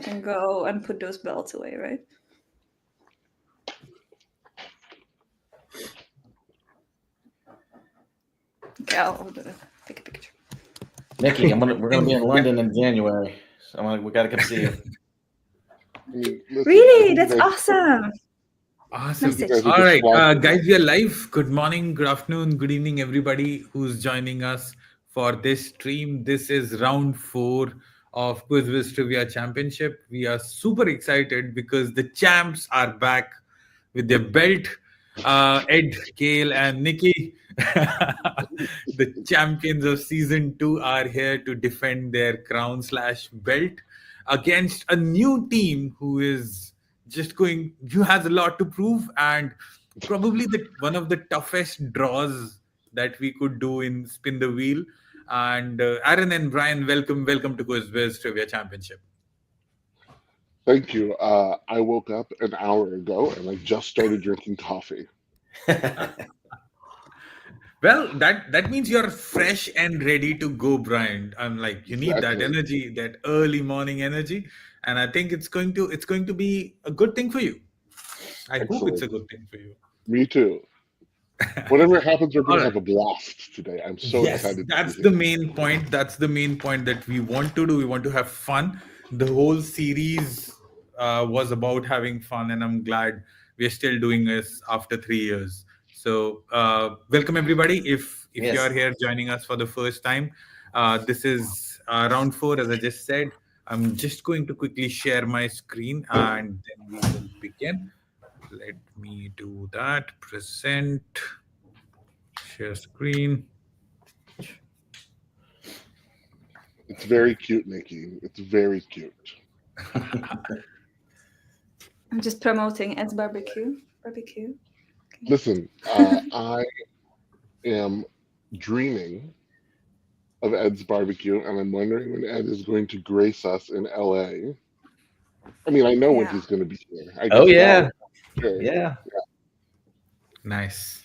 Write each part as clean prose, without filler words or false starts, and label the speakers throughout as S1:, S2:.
S1: can go and put those belts away, right? Okay, I'll take a picture.
S2: Nikki, we're gonna be in London in January, so we gotta come see you.
S1: Really? That's awesome.
S3: Awesome. All right, guys, we are live. Good morning, good afternoon, good evening, everybody who's joining us for this stream. This is round 4 of QuizWiz Trivia Championship. We are super excited because the champs are back with their belt. Ed, Kale, and Nikki, the champions of season 2, are here to defend their crown/belt against a new team who has a lot to prove, and probably one of the toughest draws that we could do in Spin the Wheel. And Aaron and Brian, welcome to QuizWiz Trivia Championship.
S4: Thank you. I woke up an hour ago and I just started drinking coffee.
S3: Well, that means you're fresh and ready to go, Brian. I'm like, you need that energy, that early morning energy, and I think it's going to be a good thing for you. I hope it's a good thing for you.
S4: Me too. Whatever happens, we're going to have a blast today. I'm so excited.
S3: That's the main point. That's the main point that we want to do. We want to have fun. The whole series was about having fun, and I'm glad we're still doing this after 3 years. So welcome everybody. If you're here joining us for the first time, this is round 4, as I just said. I'm just going to quickly share my screen and then we will begin. Let me do that. Present, share screen.
S4: It's very cute, Nikki. It's very cute.
S1: I'm just promoting Ed's BBQ. Okay.
S4: Listen, I am dreaming of Ed's barbecue, and I'm wondering when Ed is going to grace us in LA. I mean, I know when he's going to be here.
S2: Yeah.
S3: Nice.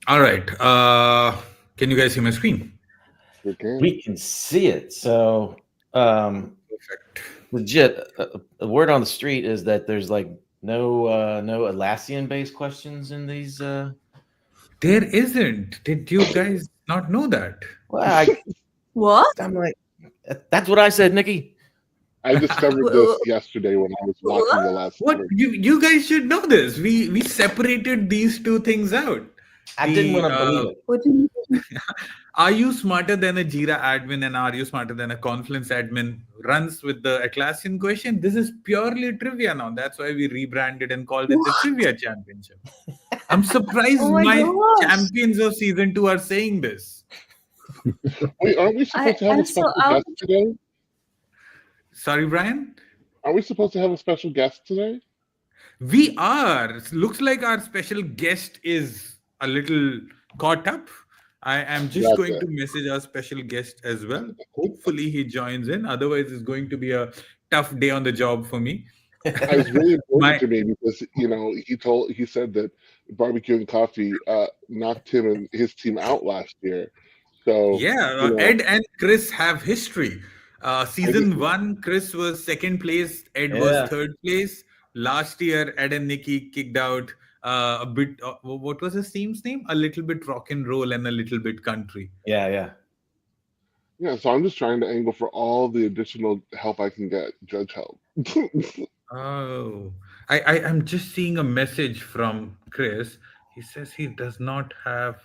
S3: All right. Can you guys see my screen?
S2: We can see it. So, legit. The word on the street is that there's like no Atlassian-based questions in these.
S3: There isn't. Did you guys not know that?
S2: Well,
S1: what?
S2: I'm like, that's what I said, Nikki.
S4: I discovered this yesterday when I was watching the last.
S3: What? You guys should know this. We separated these two things out.
S2: I didn't want to believe it.
S1: What do you mean?
S3: Are you smarter than a Jira admin and are you smarter than a Confluence admin runs with the Atlassian question? This is purely trivia now. That's why we rebranded and called it the Trivia Championship. I'm surprised my champions of season 2 are saying this.
S4: Wait, aren't we supposed to have a special guest today?
S3: Sorry, Brian?
S4: Are we supposed to have a special guest today?
S3: We are. Looks like our special guest is a little caught up. I am just going to message our special guest as well. Hopefully he joins in. Otherwise, it's going to be a tough day on the job for me.
S4: It was really important to me because, he said that barbecue and coffee knocked him and his team out last year. So
S3: Ed and Chris have history. Season 1, Chris was 2nd place. Ed was 3rd place. Last year, Ed and Nikki kicked out a bit. What was his team's name? A little bit rock and roll and a little bit country.
S2: Yeah.
S4: So I'm just trying to angle for all the additional help I can get. Judge help.
S3: I'm just seeing a message from Chris. He says he does not have a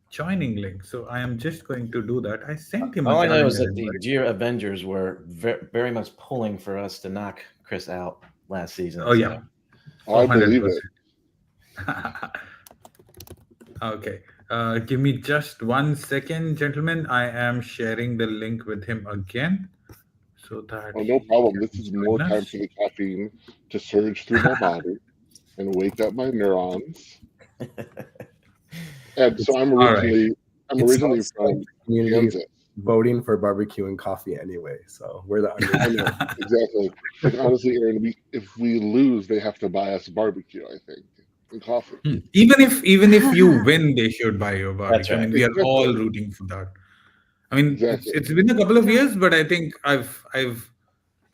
S3: joining link. So I am just going to do that. I sent him.
S2: All I know is that the Jira Avengers were very much pulling for us to knock Chris out last season.
S3: Oh, yeah.
S4: I believe it.
S3: Okay. Give me just 1 second, gentlemen. I am sharing the link with him again. So that
S4: no problem. This is more time for the caffeine to surge through my body and wake up my neurons. And so I'm originally from Kansas.
S5: Voting for barbecue and coffee anyway, so we're the
S4: exactly. Like, honestly, Aaron, if we lose, they have to buy us barbecue, I think, and coffee.
S3: Even if you win, they should buy your barbecue.
S2: Right.
S3: I mean, we are all rooting for that. I mean, it's been a couple of years, but I think I've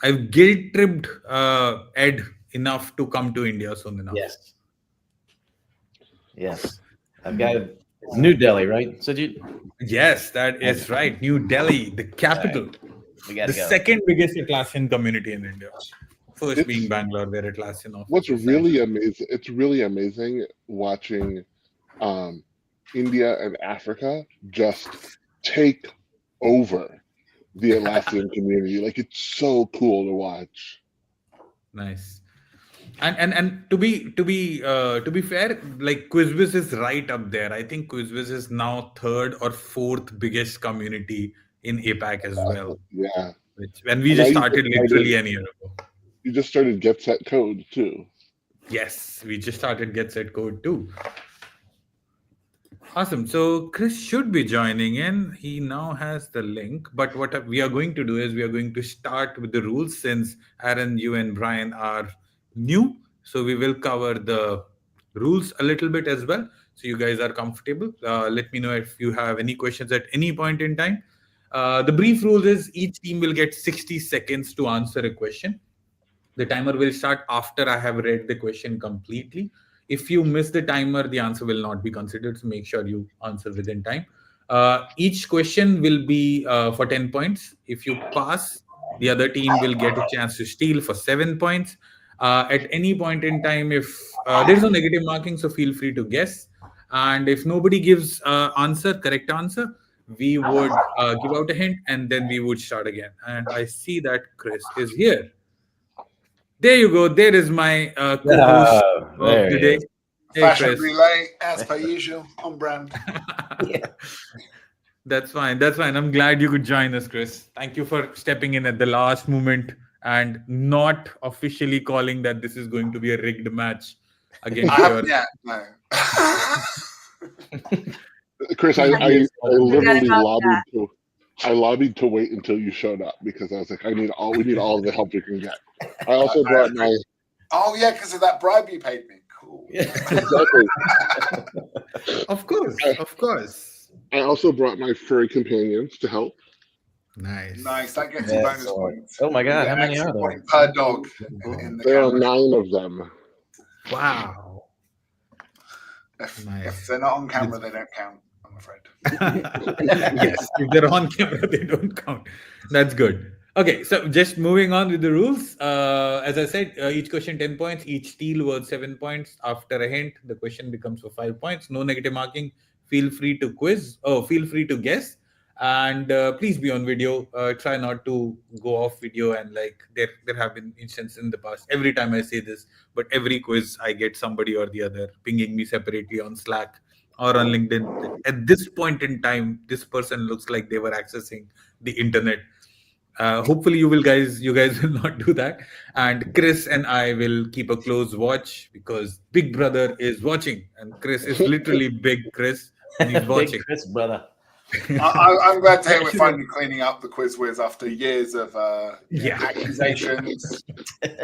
S3: I've guilt tripped Ed enough to come to India soon enough.
S2: Yes. Yes. I've got it. It's New Delhi, right? So
S3: Yes, that is right. New Delhi, the capital.
S2: Right. We got
S3: The
S2: to go.
S3: second biggest Atlassian community in India. First
S4: It's-
S3: being Bangalore, where Atlassian office.
S4: What's really amazing? It's really amazing watching India and Africa just take over the Atlassian community. Like, it's so cool to watch.
S3: Nice. And to be fair, like QuizWiz is right up there. I think QuizWiz is now third or fourth biggest community in APAC as well.
S4: Yeah.
S3: When we just started literally a year ago.
S4: You just started Get Set Code too.
S3: Yes, we just started Get Set Code too. Awesome. So Chris should be joining in. He now has the link. But what we are going to do is we are going to start with the rules, since Aaron, you and Brian are new. So we will cover the rules a little bit as well, so you guys are comfortable. Let me know if you have any questions at any point in time. The brief rules is each team will get 60 seconds to answer a question. The timer will start after I have read the question completely. If you miss the timer, the answer will not be considered. So make sure you answer within time. Each question will be for 10 points. If you pass, the other team will get a chance to steal for 7 points. At any point in time, if there's no negative marking, so feel free to guess. And if nobody gives correct answer, we would give out a hint, and then we would start again. And I see that Chris is here. There you go. There is my co-host of the day. Hey,
S6: Fashionably late, as per usual, on brand.
S2: Yeah.
S3: That's fine. That's fine. I'm glad you could join us, Chris. Thank you for stepping in at the last moment and not officially calling that this is going to be a rigged match against
S6: I
S3: your...
S6: haven't yet, no.
S4: Chris, I
S1: Forget
S4: literally
S1: about
S4: lobbied to wait until you showed up, because I was like, we need all the help we can get. I also brought my...
S6: Oh, yeah, because of that bribe you paid me. Cool.
S4: Exactly.
S3: Of course.
S4: I also brought my furry companions to help.
S3: Nice.
S6: Nice, that gets you bonus points.
S2: Oh my God,
S6: Yeah,
S2: how many
S6: extra
S2: are there?
S6: point per dog in the
S4: There are
S6: camera.
S4: 9 of them.
S3: Wow.
S6: If
S3: Nice.
S6: they're not on camera, they don't count, I'm afraid.
S3: Yes, if they're on camera, they don't count. That's good. Okay, so just moving on with the rules. As I said, each question 10 points, each steal worth 7 points. After a hint, the question becomes for 5 points. No negative marking. Feel free to feel free to guess. And please be on video. Try not to go off video. And like there have been instances in the past. Every time I say this, but every quiz I get somebody or the other pinging me separately on Slack or on LinkedIn. At this point in time, this person looks like they were accessing the internet. Hopefully you guys will not do that. And Chris and I will keep a close watch, because Big Brother is watching, and Chris is literally Big Chris, and he's watching.
S2: Big Chris, brother.
S6: I'm glad to hear we're finally cleaning up the QuizWiz after years of
S3: Yeah.
S6: accusations,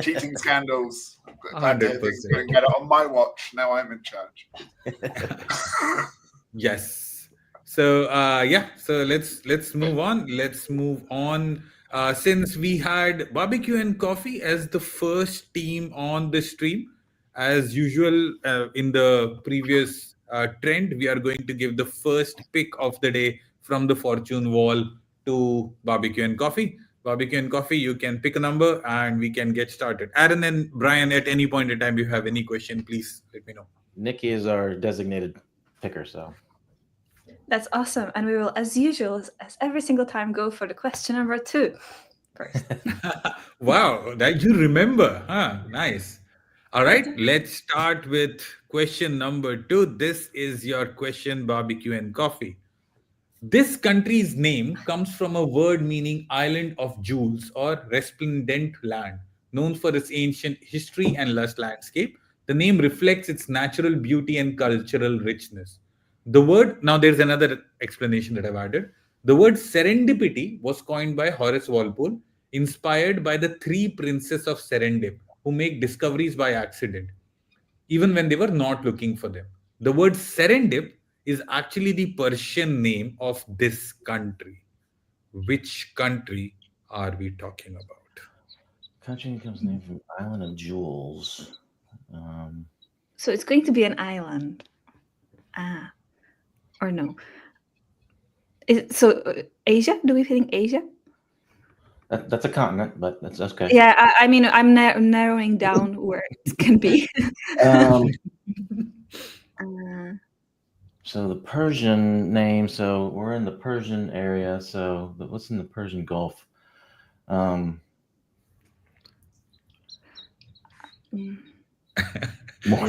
S6: cheating scandals. Glad to hear
S3: 100%.
S6: things couldn't get it on my watch. Now I'm in charge.
S3: Yes. So so let's move on. Since we had barbecue and coffee as the first team on the stream, as usual in the previous trend, we are going to give the first pick of the day from the fortune wall to barbecue and coffee. Barbecue and coffee, you can pick a number and we can get started. Aaron and Brian, at any point in time you have any question, please let me know.
S2: Nikki is our designated picker, so.
S1: That's awesome. And we will, as usual, as every single time, go for the question number 2 first.
S3: Wow, that you remember. Nice. All right, let's start with question number 2. This is your question, barbecue and coffee. This country's name comes from a word meaning island of jewels or resplendent land, known for its ancient history and lush landscape. The name reflects its natural beauty and cultural richness. The word, now there's another explanation that I've added. The word serendipity was coined by Horace Walpole, inspired by the 3 princes of Serendip, who make discoveries by accident, even when they were not looking for them. The word Serendip is actually the Persian name of this country. Which country are we talking about?
S2: country comes named from Island of Jewels.
S1: So it's going to be an island. Or no? Asia? Do we think Asia?
S2: That's a continent, but that's okay.
S1: Yeah, I mean, I'm narrowing down where it can be.
S2: So the Persian name. So we're in the Persian area. So what's in the Persian Gulf?
S1: Thank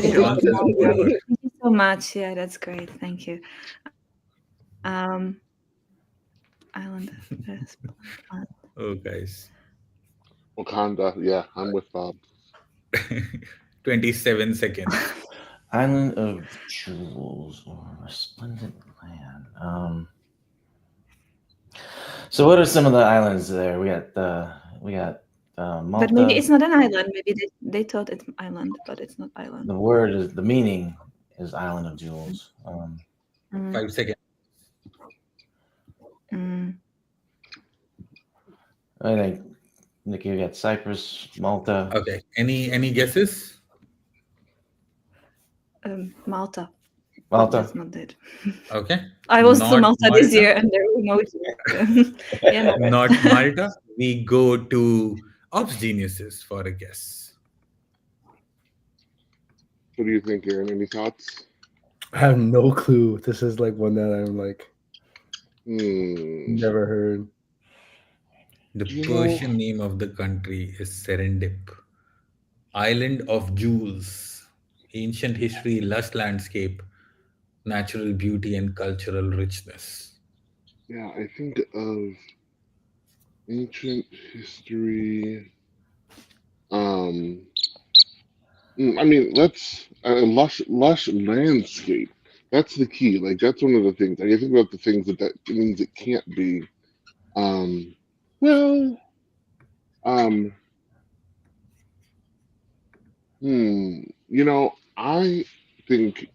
S1: you so much. Yeah, that's great. Thank you. Island.
S3: Oh, guys.
S4: Wakanda. Yeah, I'm with Bob.
S3: 27 seconds.
S2: Island of Jewels or Resplendent Land. So what are some of the islands there? We got Malta.
S1: But maybe it's not an island. Maybe they thought it's an island, but it's not island.
S2: The meaning is Island of Jewels.
S3: 5 seconds.
S2: I think, Nikki, you got Cyprus, Malta.
S3: Okay. Any guesses?
S1: Malta.
S2: Malta.
S1: That's not it.
S3: Okay.
S1: I was to Malta this year, and there were no. Yeah,
S3: not Malta. We go to OpsGeniuses for a guess.
S4: What do you think, Aaron? Any thoughts?
S5: I have no clue. This is like one that I'm like never heard.
S3: The Persian name of the country is Serendip. Island of Jewels. Ancient history, lush landscape, natural beauty, and cultural richness.
S4: Yeah, I think of ancient history. I mean, let's lush landscape. That's the key. Like, that's one of the things. Like, I think about the things that means it can't be. You know, I think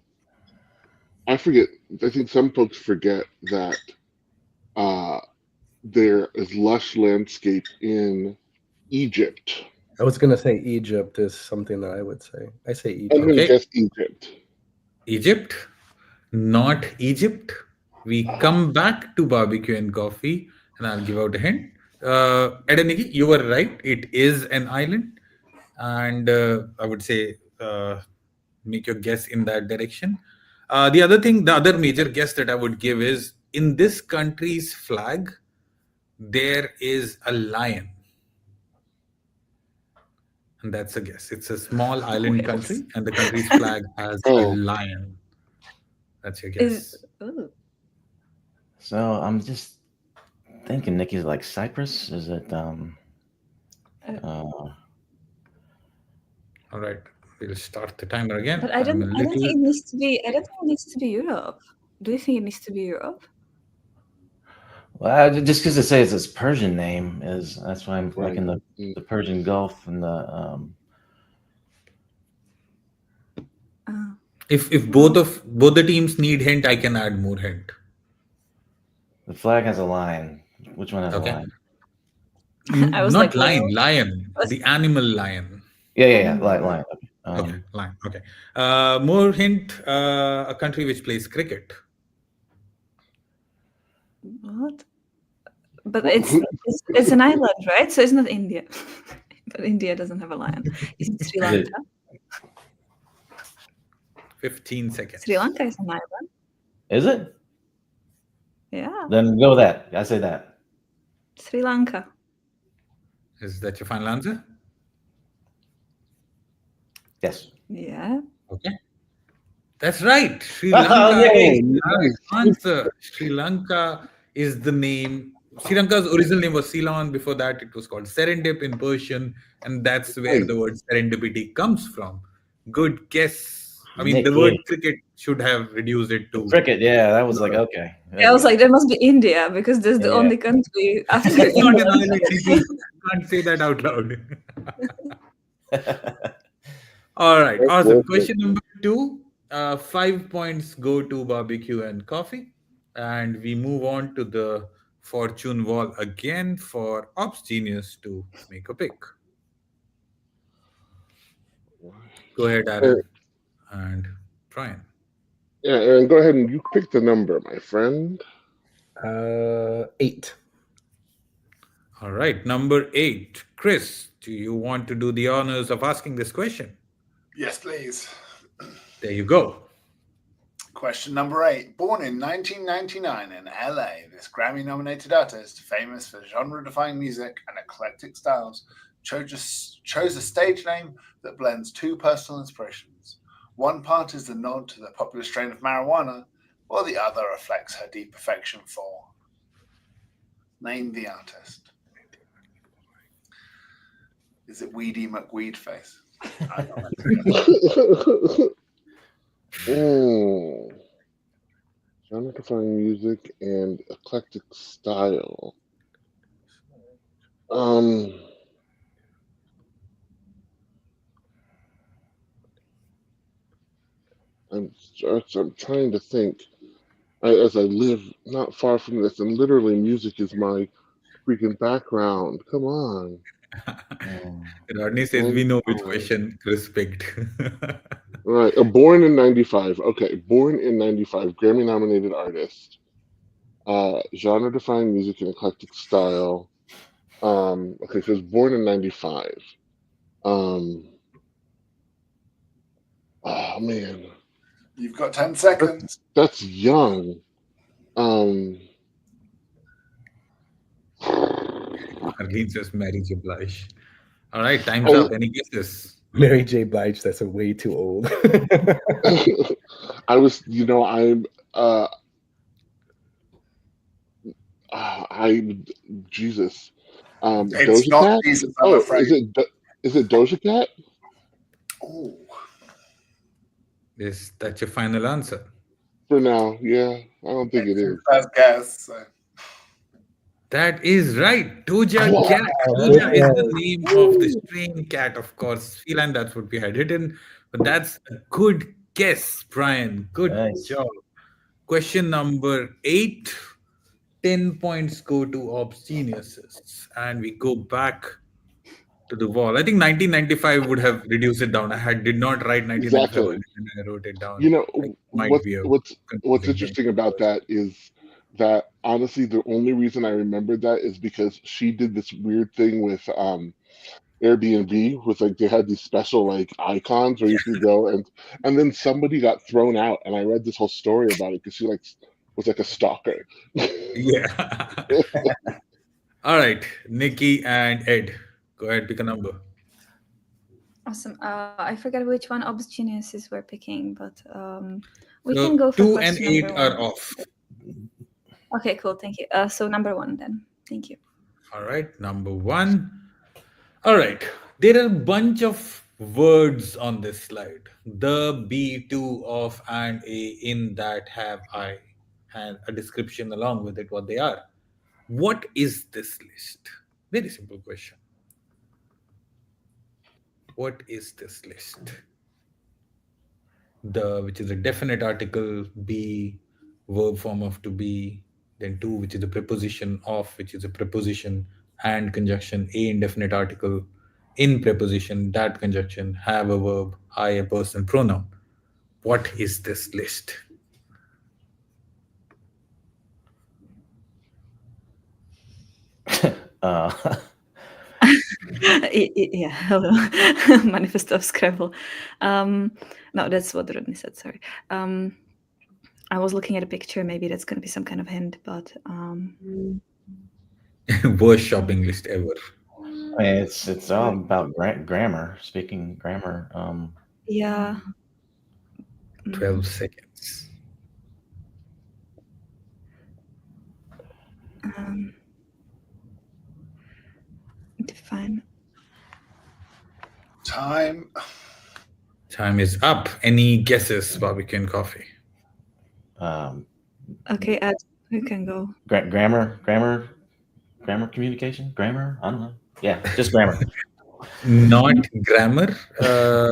S4: some folks forget that there is lush landscape in Egypt.
S5: I was gonna say Egypt is something that I would say. I say Egypt.
S4: I'm gonna guess Egypt.
S3: Egypt, not Egypt. We come back to barbecue and coffee, and I'll give out a hint. Edeniki, you were right. It is an island, and I would say make your guess in that direction. The other major guess that I would give is in this country's flag, there is a lion. And that's a guess. It's a small island country, and the country's flag has a lion. That's your guess.
S2: So I'm just thinking, Nikki's like Cyprus. Is it?
S3: All right, we'll start the timer again.
S1: But I don't think it needs to be. I don't think it needs to be Europe. Do you think it needs to be Europe?
S2: Well, just because it says its Persian name that's why I'm liking the Persian Gulf and the.
S3: If both the teams need hint, I can add more hint.
S2: The flag has a lion. Which one has a lion?
S1: I was
S3: not lion. The animal lion.
S2: Yeah. Lion.
S3: Okay, lion. Okay. More hint. A country which plays cricket.
S1: What? But it's an island, right? So it's not India. But India doesn't have a lion. Is it Sri Lanka?
S3: 15 seconds.
S1: Sri Lanka is an island.
S2: Is it?
S1: Yeah.
S2: Then go with that. I say that.
S1: Sri Lanka.
S3: Is that your final answer?
S2: Yes.
S1: Yeah.
S3: Okay. That's right. Sri Lanka is the answer. Sri Lanka is the name. Sri Lanka's original name was Ceylon. Before that, it was called Serendip in Persian. And that's where the word serendipity comes from. Good guess. I mean, the word cricket should have reduced it to
S2: cricket. Yeah, that was like, okay.
S1: Yeah, I was like, there must be India because there's the only country after
S3: it's not an island. You can't say that out loud. All right. Awesome. Question number 2. 5 points go to barbecue and coffee. And we move on to the fortune wall again for OpsGenius to make a pick. Go ahead, Aaron and Brian.
S4: Yeah, Aaron, go ahead and you pick the number, my friend.
S5: 8.
S3: All right, number 8. Chris, do you want to do the honors of asking this question?
S6: Yes, please.
S3: There you go.
S6: Question number 8. Born in 1999 in LA, this Grammy-nominated artist, famous for genre-defying music and eclectic styles, chose a stage name that blends two personal inspirations. One part is the nod to the popular strain of marijuana, while the other reflects her deep affection for. Name the artist. Is it Weedy McWeedface? I don't know.
S4: Genre-defying music and eclectic style. I'm trying to think. As I live not far from this, and literally music is my freaking background. Come on.
S3: Rodney says we know which question Chris picked.
S4: Right. Born in 95. Okay. Born in 95. Grammy-nominated artist. Genre-defying music and eclectic style. Okay, so it's born in 95. Oh, man.
S6: You've got 10 seconds.
S4: That's young.
S3: Arlene says Mary J. Blige. All right, time's up. Any guesses?
S5: Mary J. Blige, that's way too old.
S4: Jesus.
S6: It's
S4: Doja
S6: not
S4: Cat?
S6: Jesus, I'm afraid.
S4: Is it Doja Cat?
S6: Oh.
S3: Is that your final answer?
S4: For now, yeah. I don't think it is.
S6: First guess. So.
S3: That is right. Doja Cat. Doja is the name of the string cat, of course. Feline, that's what we had written. But that's a good guess, Brian. Good job. Question number 8. 10 points go to OpsGeniuses. And we go back to the wall. I think 1995 would have reduced it down. I did not write 1995 and I wrote it down.
S4: What's interesting about that is that honestly the only reason I remembered that is because she did this weird thing with Airbnb with they had these special icons where you could go and then somebody got thrown out, and I read this whole story about it because she was like a stalker.
S3: Yeah. All right, Nikki and Ed, go ahead, pick a number.
S1: Awesome. I forget which one OpsGeniuses were picking, but we can go for
S3: 2 and 8 are off.
S1: Okay, cool. Thank you. So number 1 then. Thank you.
S3: All right, number 1. All right, there are a bunch of words on this slide. The, be, to, of, and, a, in, that, have, I, and a description along with it, what they are. What is this list? Very simple question. What is this list? The, which is a definite article, be, verb form of to be, then to, which is a preposition, of, which is a preposition, and conjunction, a indefinite article, in preposition, that conjunction, have a verb, I a person pronoun. What is this list?
S1: Yeah, hello. Manifesto of Scrabble. No, that's what Rodney said, sorry. I was looking at a picture, maybe that's going to be some kind of hint, but...
S3: Worst shopping list ever.
S2: It's all about grammar, speaking grammar.
S1: Yeah.
S3: 12 seconds.
S1: Define.
S6: Time
S2: Time
S3: is up. Any guesses, Barbecue and Coffee?
S1: Okay, Ed, you can go.
S2: Grammar communication? Grammar? I don't know. Yeah, just grammar.
S3: Not grammar.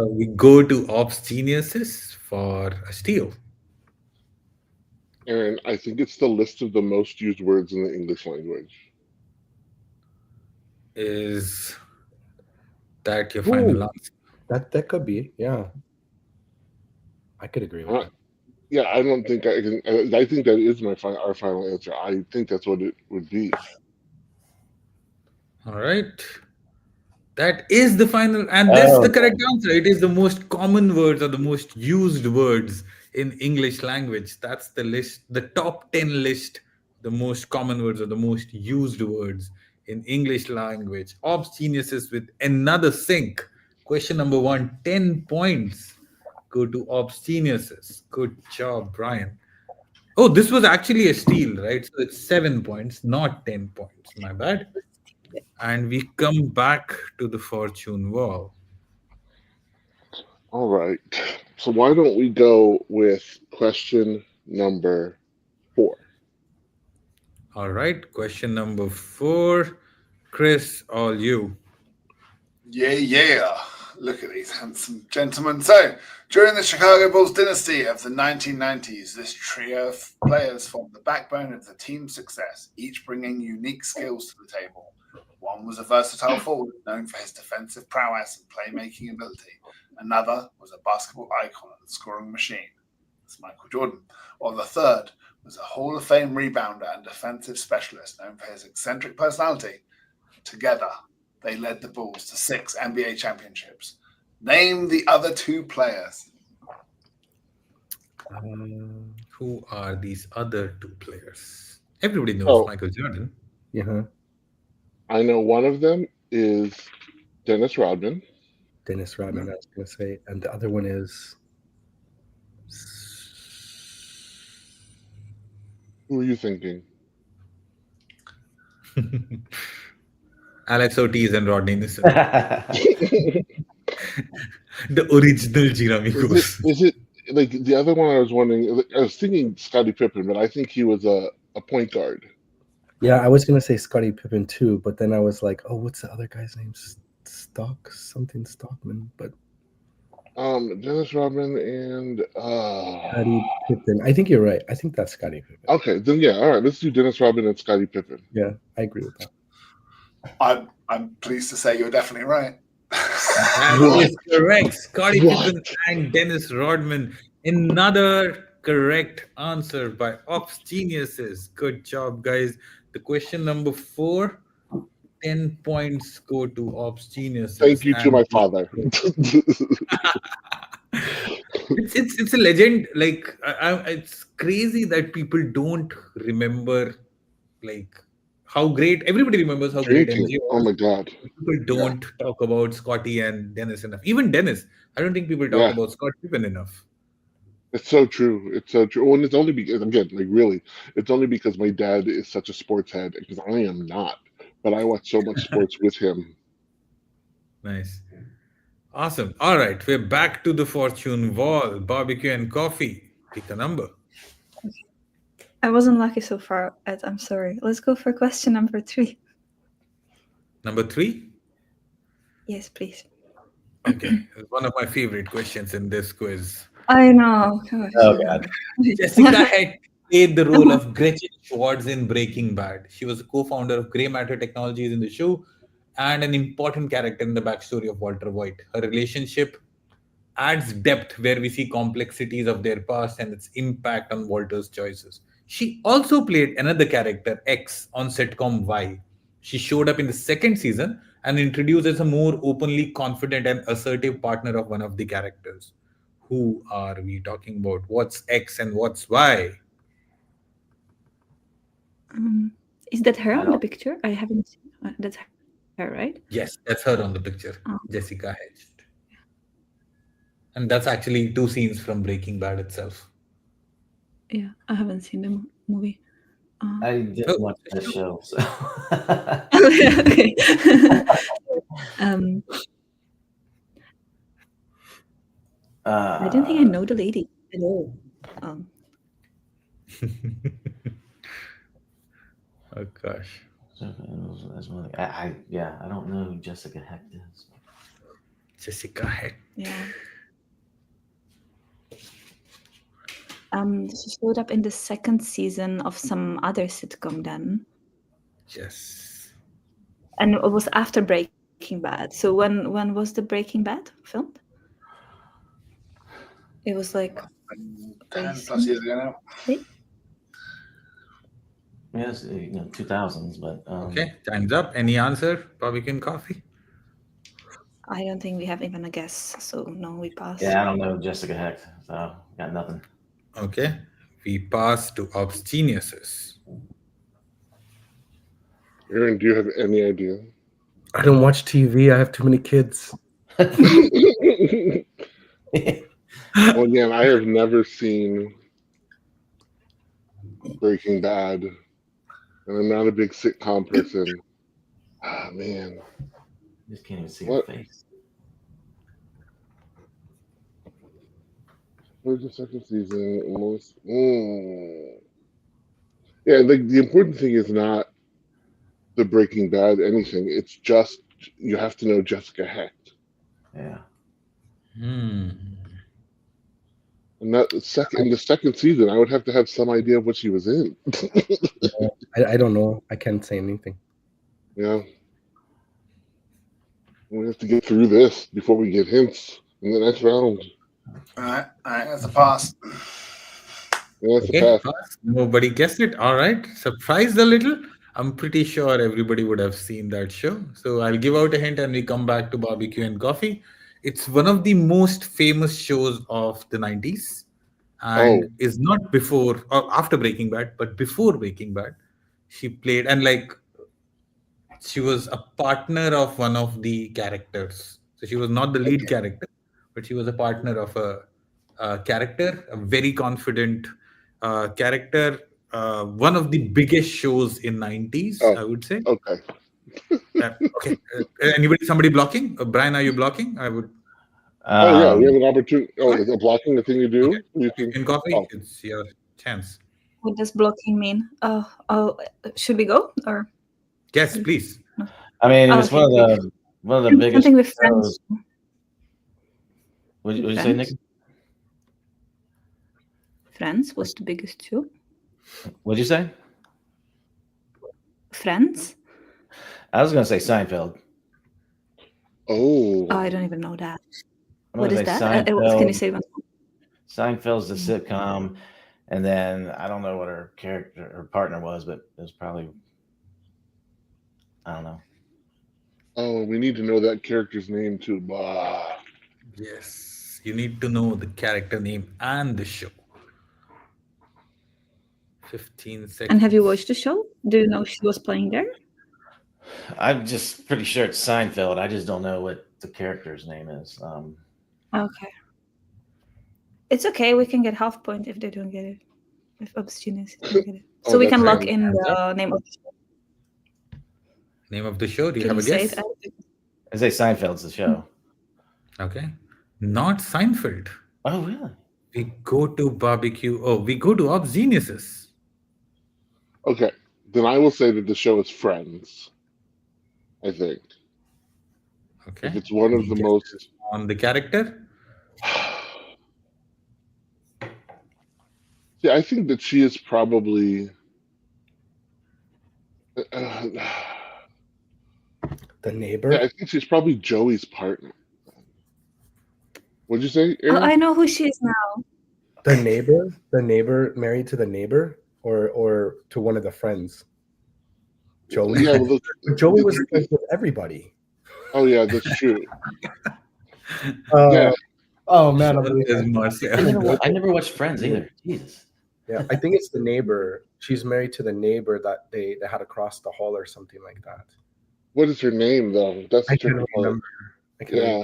S3: We go to OpsGeniuses for a steal.
S4: Aaron, I think it's the list of the most used words in the English language.
S3: Is that your final answer?
S5: That could be, yeah. I could agree with that.
S4: Yeah, I don't think I can. I think that is our final answer. I think that's what it would be.
S3: All right. That is the final, and this is the correct answer. It is the most common words or the most used words in English language. That's the list, the top 10 list, the most common words or the most used words in English language. OpsGeniuses with another sync. Question number 1, 10 points go to OpsGeniuses. Good job, Brian. Oh, this was actually a steal, right? So it's 7 points, not 10 points. My bad. And we come back to the fortune wall.
S4: All right. So why don't we go with question number 4?
S3: All right. Question number 4. Chris, all you.
S6: Yeah. Look at these handsome gentlemen. So, during the Chicago Bulls dynasty of the 1990s, this trio of players formed the backbone of the team's success, each bringing unique skills to the table. One was a versatile forward known for his defensive prowess and playmaking ability. Another was a basketball icon and scoring machine. That's Michael Jordan. While the third was a Hall of Fame rebounder and defensive specialist known for his eccentric personality. Together, they led the Bulls to 6 NBA championships. Name the other 2 players.
S3: Who are these other 2 players? Everybody knows Michael Jordan.
S5: Yeah.
S4: I know one of them is Dennis Rodman.
S5: Dennis Rodman, I was going to say. And the other one is...
S4: Who are you thinking?
S3: Alex Ortiz and Rodney Nissan. The original Giramikos.
S4: Is it like the other one? I was wondering. I was thinking Scottie Pippen, but I think he was a point guard.
S5: Yeah, I was gonna say Scottie Pippen too, but then I was like, oh, what's the other guy's name? Stockman, but
S4: Dennis Rodman and
S5: Scottie Pippen. I think you're right. I think that's Scottie Pippen.
S4: Okay, then yeah, all right. Let's do Dennis Rodman and Scottie Pippen.
S5: Yeah, I agree with that.
S6: I'm pleased to say you're definitely right.
S3: That is correct. Scottie Pippen and Dennis Rodman. Another correct answer by OpsGeniuses. Good job, guys. The question number 4, 10 points go to OpsGeniuses.
S4: Thank you to my father.
S3: It's a legend. Like it's crazy that people don't remember like how great everybody remembers how great MJ was.
S4: Oh my God!
S3: People don't talk about Scotty and Dennis enough. Even Dennis, I don't think people talk about Scott Pippen enough.
S4: It's so true. It's so true. And it's only because, again, like really, it's only because my dad is such a sports head, because I am not. But I watch so much sports with him.
S3: Nice. Awesome. All right. We're back to the fortune wall. Barbecue and coffee. Pick a number.
S1: I wasn't lucky so far, Ed. I'm sorry. Let's go for question number 3.
S3: Number 3?
S1: Yes, please.
S3: Okay. It's one of my favorite questions in this quiz.
S1: I know. Gosh.
S5: Oh, God.
S3: Jessica had played the role of Gretchen Schwartz in Breaking Bad. She was a co-founder of Grey Matter Technologies in the show and an important character in the backstory of Walter White. Her relationship adds depth where we see complexities of their past and its impact on Walter's choices. She also played another character, X, on sitcom Y. She showed up in the 2nd season and introduced as a more openly confident and assertive partner of one of the characters. Who are we talking about? What's X and what's Y?
S1: Is that her on the picture? I haven't seen. That's her, right?
S3: Yes, that's her on the picture. Jessica Hedge. And that's actually 2 scenes from Breaking Bad itself.
S1: Yeah, I haven't seen the movie.
S2: I didn't watch that show, so.
S1: Okay. I don't think I know the lady at all.
S3: Oh gosh.
S2: I don't know who Jessica Hecht is.
S3: Jessica Hecht.
S1: Yeah. She showed up in the 2nd season of some other sitcom then.
S3: Yes.
S1: And it was after Breaking Breaking Bad. So when was the Breaking Bad filmed? It was like
S6: 10+ years ago now.
S2: Yes, 2000s, but
S3: Okay, time's up. Any answer, Barbecue and Coffee?
S1: I don't think we have even a guess, so no, we pass.
S2: Yeah, I don't know Jessica Hecht, so got nothing.
S3: Okay, we pass to OpsGeniuses.
S4: Aaron, do you have any idea?
S5: I don't watch TV. I have too many kids.
S4: Well, again, I have never seen Breaking Bad, and I'm not a big sitcom person. Ah, man.
S2: Just can't even see
S4: What?
S2: her face.
S4: Where's the second season? Yeah, like the important thing is not the Breaking Bad anything. It's just you have to know Jessica Hecht.
S2: Yeah.
S4: And that in the second season, I would have to have some idea of what she was in.
S5: I don't know. I can't say anything.
S4: Yeah. We have to get through this before we get hints in the next round.
S6: All right, that's a pass.
S4: Yeah, that's
S3: Okay,
S4: a pass.
S3: pass. Nobody guessed it. All right, surprised a little. I'm pretty sure everybody would have seen that show. So I'll give out a hint and we come back to Barbecue and Coffee. It's one of the most famous shows of the 90s and is not before or after Breaking Bad, but before Breaking Bad. She played and she was a partner of one of the characters. So she was not the lead character, but she was a partner of a character, a very confident character. One of the biggest shows in 90s, I would say.
S4: Okay.
S3: Okay. Somebody blocking? Brian, are you blocking? I would.
S4: Yeah, we have an opportunity. Is blocking the thing you do?
S3: Okay.
S4: You can.
S3: In Coffee, it's your chance.
S1: What does blocking mean? Should we go or?
S3: Yes, please.
S2: I mean, it's one of the biggest.
S1: Something with Friends.
S2: What did you say, Nick?
S1: Friends was the biggest show.
S2: What'd you say?
S1: Friends?
S2: I was going to say Seinfeld.
S4: Oh,
S1: I don't even know that.
S2: I'm
S1: What
S2: gonna
S1: is
S2: say
S1: that?
S2: Seinfeld.
S1: Can you say one?
S2: Seinfeld's the sitcom, and then I don't know what her partner was, but it was probably, I don't know.
S4: Oh, we need to know that character's name too. Bah.
S3: Yes, you need to know the character name and the show. 15 seconds.
S1: And have you watched the show? Do you know she was playing there?
S2: I'm just pretty sure it's Seinfeld. I just don't know what the character's name is.
S1: Okay. It's okay. We can get half point if they don't get it. If OpsGeniuses don't get it. So we can lock in the name of the show.
S3: Name of the show? Do you have a guess?
S2: I say Seinfeld's the show.
S3: Okay. Not Seinfeld.
S2: Oh, really?
S3: We go to Barbecue. Oh, we go to OpsGeniuses.
S4: Okay. Then I will say that the show is Friends. I think.
S3: Okay.
S4: If it's one of the most.
S3: On the character?
S4: See, I think that she is probably.
S5: The neighbor?
S4: Yeah, I think she's probably Joey's partner. What'd you say, Aaron?
S1: I know who she is now.
S5: The neighbor? The neighbor married to the neighbor? Or to one of the friends? Joey?
S4: Yeah, well,
S5: Joey was friends with everybody.
S4: Oh, yeah, that's true.
S5: Yeah. Oh, man.
S2: I never watched Friends either. Jesus.
S5: Yeah, I think it's the neighbor. She's married to the neighbor that they had to cross the hall or something like that.
S4: What is her name, though? That's
S5: I can't remember.
S4: Yeah.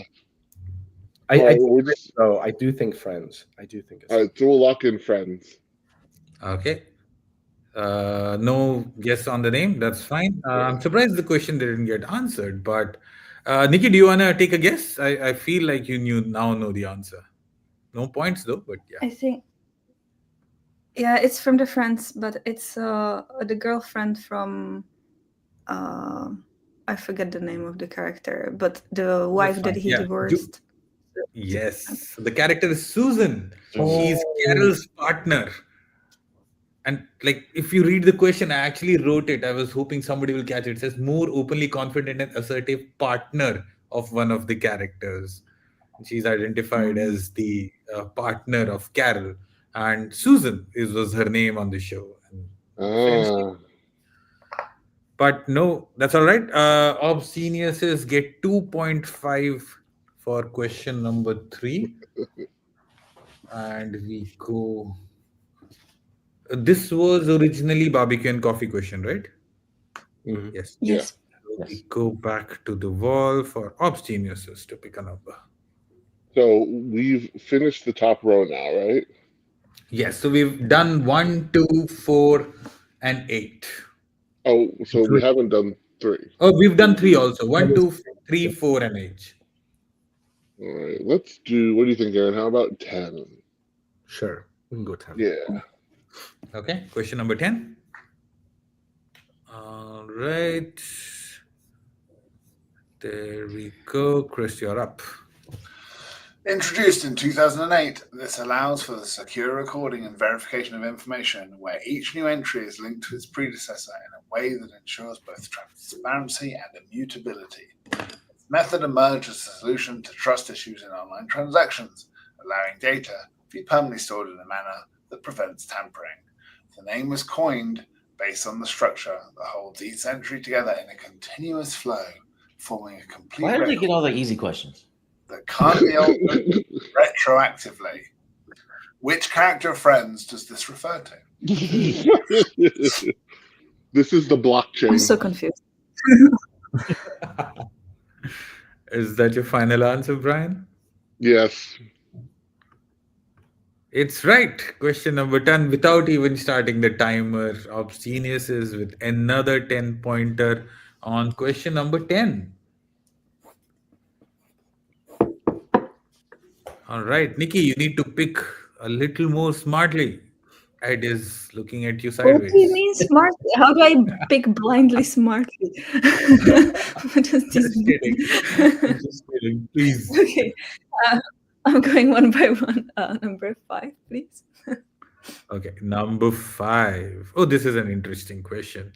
S5: I do think Friends. I do think it's.
S4: All right, so we'll lock in Friends.
S3: Okay. No guess on the name. That's fine. I'm surprised the question didn't get answered. But Nikki, do you want to take a guess? I feel like you now know the answer. No points though, but yeah.
S1: I think. Yeah, it's from the Friends, but it's the girlfriend from. I forget the name of the character, but the wife that he divorced.
S3: Yes, the character is Susan. She's Carol's partner. And like, if you read the question, I actually wrote it. I was hoping somebody will catch it. It says more openly confident and assertive partner of one of the characters. She's identified as the partner of Carol, and Susan was her name on the show. And
S4: Ah,
S3: but no, that's all right. OpsGeniuses get 2.5 for question number 3, and we go. This was originally barbecue and coffee question, right?
S5: Mhm.
S3: Yes.
S1: Yes.
S3: So we go back to the wall for OpsGeniuses to pick a number.
S4: so we've finished the top row now, right?
S3: Yes. So we've done 1, 2, 4, and 8.
S4: Oh, so we haven't done 3.
S3: Oh, we've done 3 also. 1, 2, 3, 4, and 8.
S4: All right, let's do. What do you think, Aaron? How about 10?
S5: Sure, we can go 10.
S4: Yeah.
S3: Okay. Question number 10. All right. There we go. Chris, you're up.
S6: Introduced in 2008, this allows for the secure recording and verification of information where each new entry is linked to its predecessor in a way that ensures both transparency and immutability. This method emerged as a solution to trust issues in online transactions, allowing data to be permanently stored in a manner that prevents tampering. The name was coined based on the structure that holds each entry together in a continuous flow, forming a complete
S2: Why did we
S6: record
S2: get all the easy questions?
S6: that can't be altered retroactively. Which character of Friends does this refer to?
S4: This is the blockchain.
S1: I'm so confused.
S3: Is that your final answer, Brian?
S4: Yes.
S3: It's right. Question number 10. Without even starting the timer, OpsGeniuses with another 10-pointer on question number 10. All right, Nikki, you need to pick a little more smartly. Ed is looking at you
S1: What
S3: sideways.
S1: do you mean smartly? How do I pick blindly smartly? What does this mean?
S3: Just kidding. Please.
S1: Okay, I'm going one by one. Number 5, please.
S3: Okay, number 5. Oh, this is an interesting question.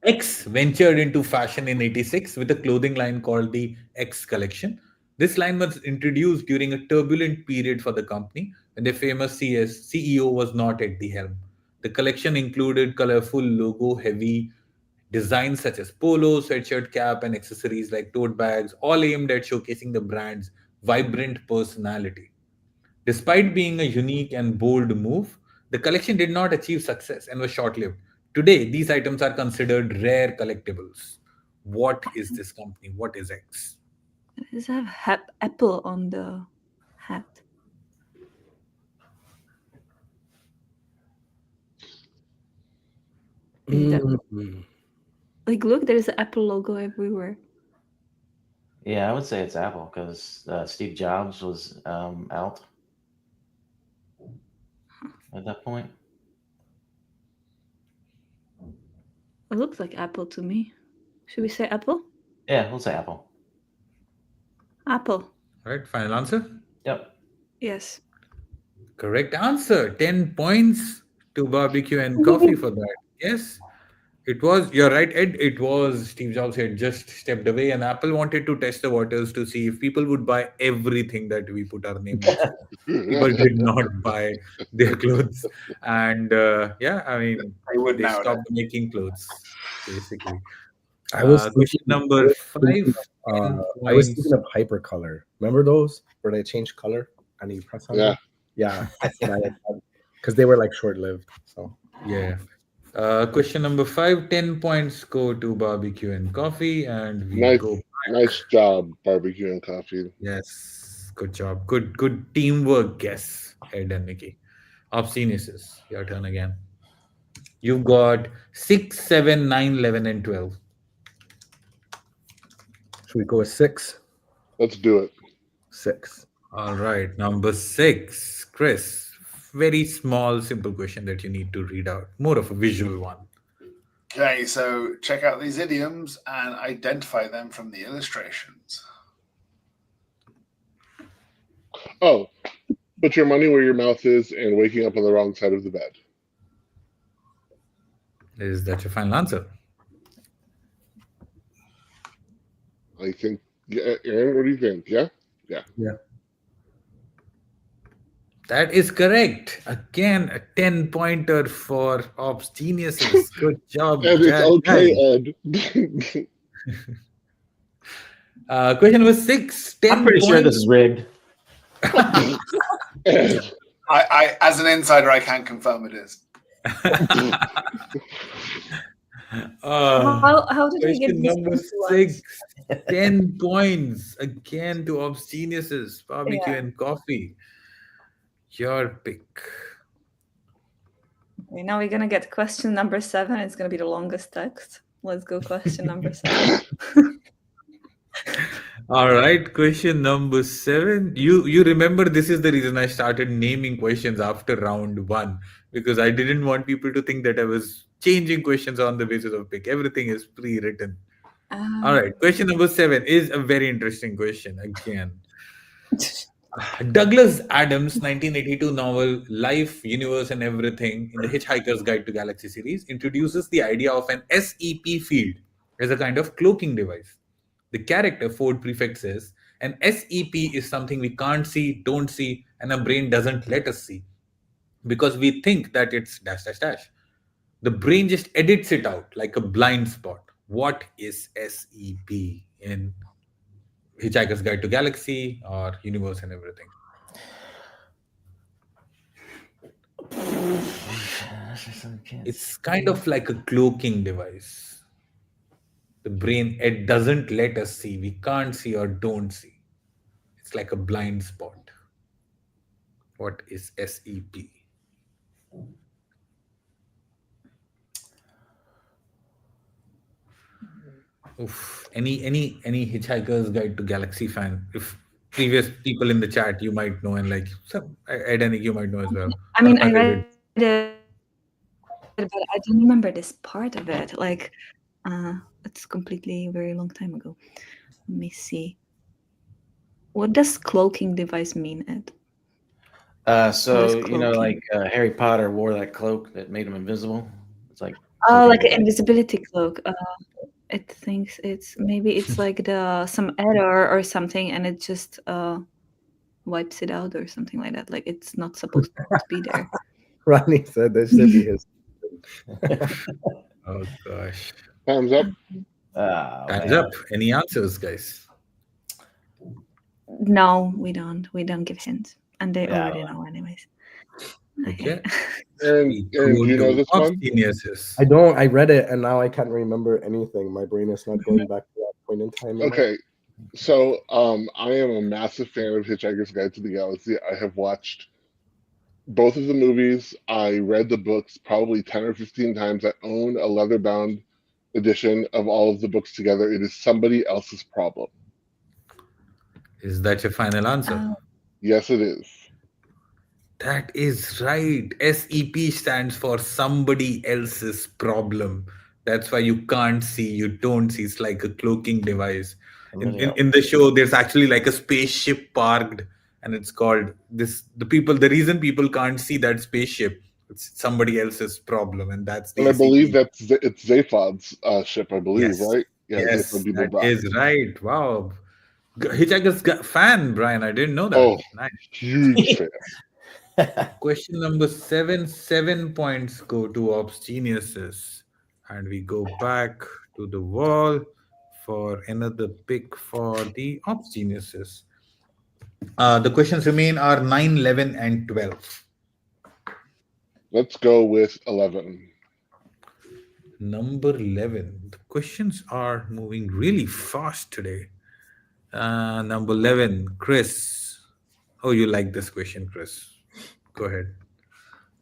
S3: X ventured into fashion in 86 with a clothing line called the X Collection. This line was introduced during a turbulent period for the company when the famous CEO was not at the helm. The collection included colorful, logo-heavy designs such as polo, sweatshirt, cap, and accessories like tote bags, all aimed at showcasing the brand's vibrant personality. Despite being a unique and bold move, the collection did not achieve success and was short lived. Today, these items are considered rare collectibles. What is this company? What is X?
S1: Does it have apple on the hat? Like, look, there's an Apple logo everywhere.
S2: Yeah, I would say it's Apple because Steve Jobs was out at that point.
S1: It looks like Apple to me. Should we say Apple?
S2: Yeah, we'll say Apple.
S1: Apple.
S3: All right, final answer?
S2: Yep.
S1: Yes.
S3: Correct answer. 10 points to barbecue and coffee for that. Yes. It was, you're right, Ed. It was Steve Jobs had just stepped away, and Apple wanted to test the waters to see if people would buy everything that we put our name on. People did not buy their clothes. And yeah, I mean, they stopped making clothes, basically.
S5: I was
S3: question number 5.
S5: I was thinking of hypercolor. Remember those where they change color and you press on them? Yeah, because they were like short-lived. So
S3: yeah. Question number 5. 10 points go to barbecue and coffee, and we go back.
S4: Nice job, barbecue and coffee.
S3: Yes, good job. Good teamwork. Guess, Ed and Nikki. OpsGeniuses, your turn again. You've got 6, 7, 9, 11, and 12.
S5: Should we go with 6?
S4: Let's do it.
S5: 6.
S3: All right, number 6, Chris. Very small, simple question that you need to read out. More of a visual one.
S6: Okay, so check out these idioms and identify them from the illustrations.
S4: Oh, Put your money where your mouth is and waking up on the wrong side of the bed.
S3: Is that your final answer?
S4: I think, yeah, Aaron, what do you think? Yeah?
S5: Yeah.
S3: That is correct. Again, a 10-pointer for OpsGeniuses. Good job,
S4: And it's okay,
S3: guys. Question number 6.
S2: I'm pretty sure this is rigged.
S4: Ed.
S6: I, as an insider, I can confirm it is.
S1: How did we get
S3: Question
S1: this
S3: number
S1: to
S3: 6. 10 points again to OpsGeniuses. Barbecue
S1: Yeah.
S3: and coffee. Your pick.
S1: Okay, now we're gonna get question number 7. It's gonna be the longest text. Let's go question number 7.
S3: All right, question number 7. You remember this is the reason I started naming questions after round 1, because I didn't want people to think that I was changing questions on the basis of pick. Everything is pre-written. All right, question number 7 is a very interesting question again. Douglas Adams' 1982 novel Life, Universe and Everything in the Hitchhiker's Guide to Galaxy series introduces the idea of an SEP field as a kind of cloaking device. The character Ford Prefect says, an SEP is something we can't see, don't see, and our brain doesn't let us see because we think that it's dash dash dash. The brain just edits it out like a blind spot. What is SEP in Hitchhiker's Guide to Galaxy or Universe and Everything? It's kind of like a cloaking device. The brain, it doesn't let us see. We can't see or don't see. It's like a blind spot. What is SEP? Oof. Any Hitchhiker's Guide to Galaxy fan? If previous people in the chat, you might know, and like Ed and Nick, you might know as well.
S1: I mean, I read it, but I don't remember this part of it. Like, it's completely very long time ago. Let me see. What does cloaking device mean, Ed?
S2: So you know, like Harry Potter wore that cloak that made him invisible. It's like
S1: like an invisibility cloak. It thinks it's like some error or something, and it just wipes it out or something like that. Like it's not supposed to be there.
S5: Ronnie said that should be his.
S3: Oh gosh.
S4: Time's up.
S3: Time's up. Any answers, guys?
S1: No, we don't. We don't give hints, and they already know, anyways.
S3: Okay.
S4: Aaron, you know this one?
S3: Geniuses.
S5: I don't. I read it, and now I can't remember anything. My brain is not going back to that point in time.
S4: Okay. So I am a massive fan of Hitchhiker's Guide to the Galaxy. I have watched both of the movies. I read the books probably 10 or 15 times. I own a leather-bound edition of all of the books together. It is somebody else's problem.
S3: Is that your final answer?
S4: Yes, it is.
S3: That is right. SEP stands for somebody else's problem. That's why you can't see, you don't see. It's like a cloaking device. In the show, there's actually like a spaceship parked, and it's called this. The reason people can't see that spaceship, it's somebody else's problem, and that's the.
S4: And I believe it's Zaphod's ship. I believe,
S3: yes.
S4: right? Yeah,
S3: yes, that is right. Wow, Hitchhiker's fan, Brian. I didn't know that.
S4: Oh,
S3: nice.
S4: Huge fan.
S3: Question number 7. 7 points go to OpsGeniuses, and we go back to the wall for another pick for the OpsGeniuses. The questions remain are 9, 11, and 12.
S4: Let's go with 11.
S3: Number 11. The questions are moving really fast today. Number 11, Chris. Oh, you like this question, Chris. Go ahead.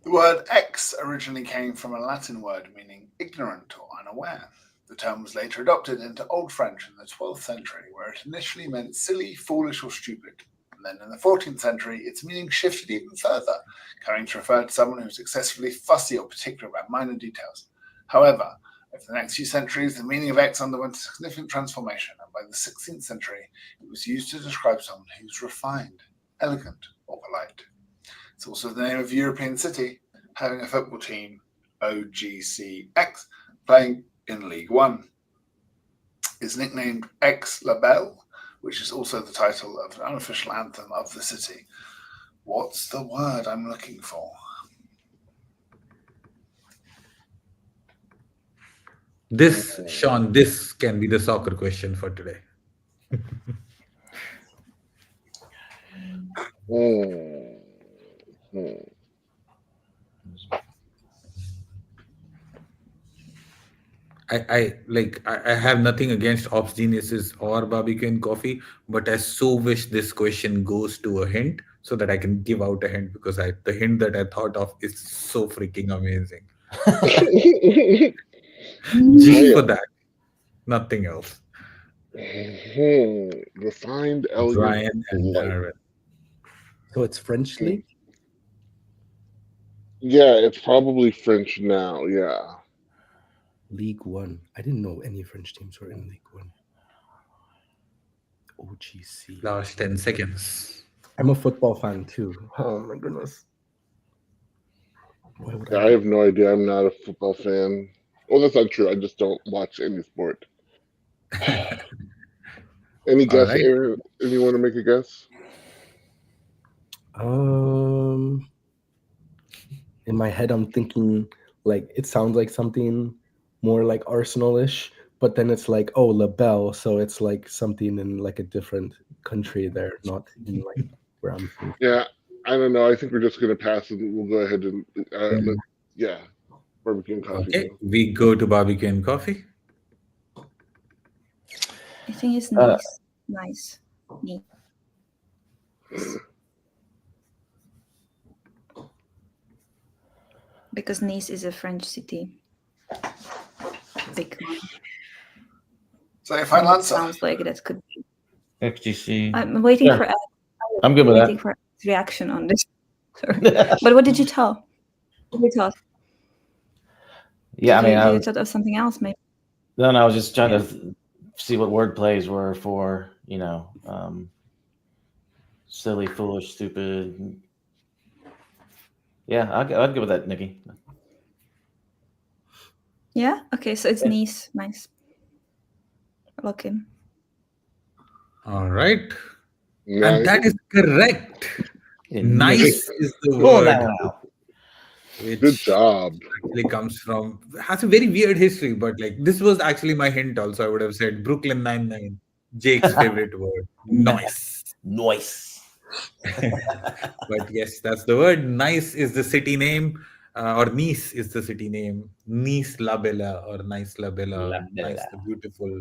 S6: The word ex originally came from a Latin word meaning ignorant or unaware. The term was later adopted into Old French in the 12th century, where it initially meant silly, foolish, or stupid. And then in the 14th century, its meaning shifted even further, coming to refer to someone who was excessively fussy or particular about minor details. However, over the next few centuries, the meaning of ex underwent a significant transformation, and by the 16th century, it was used to describe someone who's refined, elegant, or polite. It's also the name of a European city having a football team, OGCX, playing in League One. It's nicknamed Aix-la-Belle, which is also the title of an unofficial anthem of the city. What's the word I'm looking for?
S3: This, Sean, this can be the soccer question for today. I have nothing against OpsGeniuses or Barbecue and Coffee, but I so wish this question goes to a hint so that I can give out a hint, because the hint that I thought of is so freaking amazing. G for that, nothing else.
S4: Refined, elegant,
S3: Brian and Darwin.
S5: So it's French League?
S4: Yeah, it's probably French now, yeah.
S5: League One. I didn't know any French teams were in League One. OGC.
S3: Last 10 seconds.
S5: I'm a football fan too. Oh my goodness.
S4: I have no idea. I'm not a football fan. Well, that's not true. I just don't watch any sport. Any guess,
S3: right.
S4: Aaron? Anyone to make a guess?
S5: In my head, I'm thinking like it sounds like something more like Arsenal-ish, but then it's like, oh, La Belle, so it's like something in like a different country there, not in like where I'm from.
S4: Yeah, I don't know. I think we're just going to pass and we'll go ahead and Barbecue and Coffee.
S3: Okay, we go to Barbecue and Coffee.
S1: I think it's nice. Nice. Because Nice is a French city. Big one.
S6: So your final answer?
S1: Sounds like that could be.
S2: XGC.
S1: I'm waiting for.
S2: I'm good with that.
S1: Waiting for reaction on this. But what did you tell? What did you tell?
S2: Yeah,
S1: Did you thought of something else, maybe?
S2: No, I was just trying to see what word plays were for, silly, foolish, stupid. Yeah, I'd go with that, Nikki.
S1: Yeah. Okay, so it's Nice. Nice. Lock in.
S3: All right.
S4: Nice.
S3: And that is correct. Nice is the word. Which
S4: good job.
S3: Actually comes from, has a very weird history, but like this was actually my hint also. I would have said Brooklyn Nine-Nine, Jake's favorite word. Nice. But yes, that's the word. Nice is the city name, or Nice is the city name. Nice La Bella or Nice La Bella, Nice the beautiful.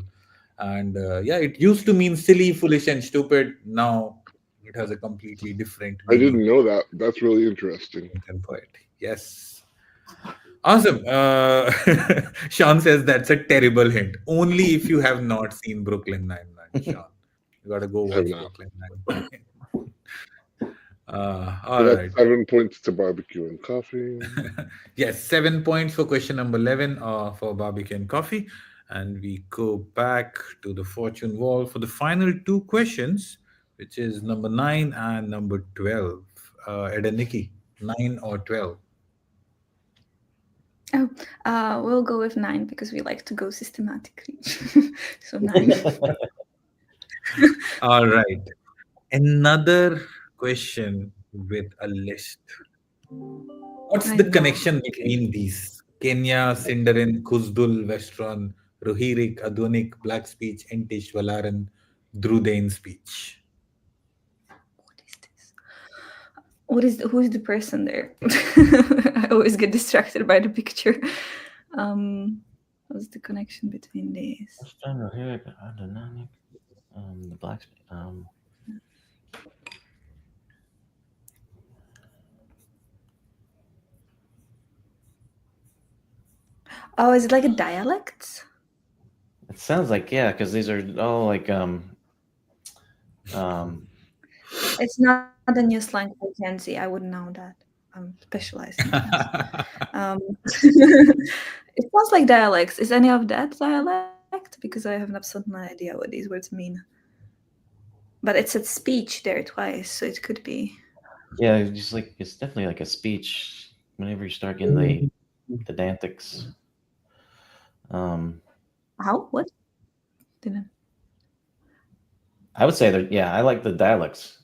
S3: And it used to mean silly, foolish, and stupid. Now it has a completely different meaning.
S4: I didn't know that. That's really interesting.
S3: Poet. Yes. Awesome. Sean says that's a terrible hint. Only if you have not seen Brooklyn Nine-Nine, Sean. You got to go watch Brooklyn Nine-Nine. All right.
S4: 7 points to Barbecue and Coffee.
S3: Yes, 7 points for question number 11 for Barbecue and Coffee. And we go back to the fortune wall for the final two questions, which is number 9 and number 12. Ed and Nikki, 9 or 12?
S1: Oh, we'll go with 9 because we like to go systematically. So 9.
S3: All right. Another question with a list. What's the connection between these? Kenya, Sindarin, Kuzdul, Westron, Rohirrik, Adunik, Black Speech, Entish, Valaran, Drudain speech.
S1: What is this? Who is the person there? I always get distracted by the picture. What's the connection between these?
S2: Rohirrik, Adunik, the Black Speech.
S1: Oh, is it like a dialect?
S2: It sounds like, because these are all like
S1: It's not a new slang for Gen Z. I wouldn't know that. I'm specialized in that. It sounds like dialects. Is any of that dialect? Because I have absolutely no idea what these words mean. But it said speech there twice, so it could be.
S2: Yeah, just like it's definitely like a speech. Whenever you start getting the dantics.
S1: How? What? Didn't.
S2: I would say that. Yeah, I like the dialects.